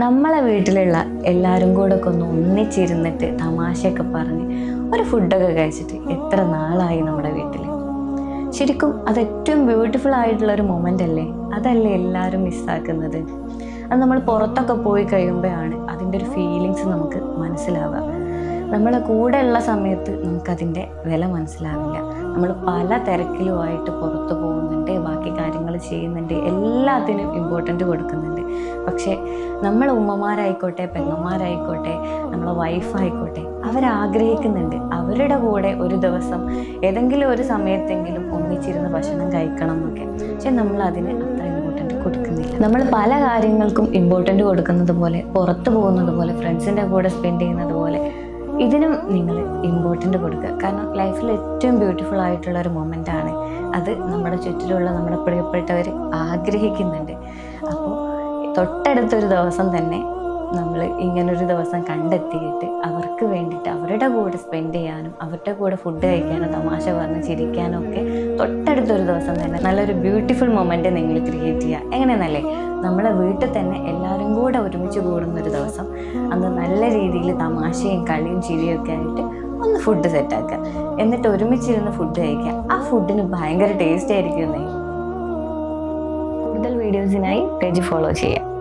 നമ്മളെ വീട്ടിലുള്ള എല്ലാവരും കൂടെ ഒക്കെ ഒന്ന് ഒന്നിച്ചിരുന്നിട്ട് തമാശയൊക്കെ പറഞ്ഞ് ഒരു ഫുഡൊക്കെ കഴിച്ചിട്ട് എത്ര നാളായി നമ്മുടെ വീട്ടിൽ. ശരിക്കും അത് ഏറ്റവും ബ്യൂട്ടിഫുൾ ആയിട്ടുള്ളൊരു മൊമെൻ്റ് അല്ലേ? അതല്ലേ എല്ലാവരും മിസ്സാക്കുന്നത്. അത് നമ്മൾ പുറത്തൊക്കെ പോയി കഴിയുമ്പോഴാണ് അതിൻ്റെ ഒരു ഫീലിങ്സ് നമുക്ക് മനസ്സിലാവുക. നമ്മളെ കൂടെ ഉള്ള സമയത്ത് നമുക്കതിൻ്റെ വില മനസ്സിലാവില്ല. നമ്മൾ പല തിരക്കിലുമായിട്ട് പുറത്ത് പോകുന്നുണ്ട്, ബാക്കി കാര്യങ്ങൾ ചെയ്യുന്നുണ്ട്, എല്ലാത്തിനും ഇമ്പോർട്ടൻ്റ് കൊടുക്കുന്നുണ്ട്. പക്ഷേ നമ്മളെ ഉമ്മമാരായിക്കോട്ടെ, പെങ്ങന്മാരായിക്കോട്ടെ, നമ്മളെ വൈഫായിക്കോട്ടെ, അവരാഗ്രഹിക്കുന്നുണ്ട് അവരുടെ കൂടെ ഒരു ദിവസം ഏതെങ്കിലും ഒരു സമയത്തെങ്കിലും ഒന്നിച്ചിരുന്ന് ഭക്ഷണം കഴിക്കണം എന്നൊക്കെ. പക്ഷെ നമ്മളതിന് അത്ര ഇമ്പോർട്ടൻ്റ് കൊടുക്കുന്നില്ല. നമ്മൾ പല കാര്യങ്ങൾക്കും ഇമ്പോർട്ടൻ്റ് കൊടുക്കുന്നത് പോലെ, പുറത്ത് പോകുന്നത് പോലെ, ഫ്രണ്ട്സിൻ്റെ കൂടെ സ്പെൻഡ് ചെയ്യുന്നത് പോലെ ഇതിനും നിങ്ങൾ ഇമ്പോർട്ടൻ്റ് കൊടുക്കുക. കാരണം ലൈഫിൽ ഏറ്റവും ബ്യൂട്ടിഫുൾ ആയിട്ടുള്ളൊരു മൊമെൻ്റാണ് അത്. നമ്മുടെ ചുറ്റിലുള്ള നമ്മുടെ പ്രിയപ്പെട്ടവർ ആഗ്രഹിക്കുന്നുണ്ട്. അപ്പോൾ തൊട്ടടുത്തൊരു ദിവസം തന്നെ നമ്മൾ ഇങ്ങനൊരു ദിവസം കണ്ടെത്തിയിട്ട് അവർക്ക് വേണ്ടിയിട്ട് അവരുടെ കൂടെ സ്പെൻഡ് ചെയ്യാനും അവരുടെ കൂടെ ഫുഡ് കഴിക്കാനും തമാശ പറഞ്ഞ് ചിരിക്കാനും ഒക്കെ തൊട്ടടുത്തൊരു ദിവസം തന്നെ നല്ലൊരു ബ്യൂട്ടിഫുൾ മൊമെൻ്റ് നിങ്ങൾ ക്രിയേറ്റ് ചെയ്യുക. എങ്ങനെയെന്നല്ലേ, നമ്മളെ വീട്ടിൽ തന്നെ എല്ലാവരും കൂടെ ഒരുമിച്ച് കൂടുന്നൊരു ദിവസം അന്ന് നല്ല രീതിയിൽ തമാശയും കളിയും ചിരിയൊക്കെ ആയിട്ട് ഒന്ന് ഫുഡ് സെറ്റാക്കുക. എന്നിട്ട് ഒരുമിച്ചിരുന്ന് ഫുഡ് കഴിക്കുക. ആ ഫുഡിന് ഭയങ്കര ടേസ്റ്റ് ആയിരിക്കും. കൂടുതൽ വീഡിയോസിനായി പേജ് ഫോളോ ചെയ്യുക.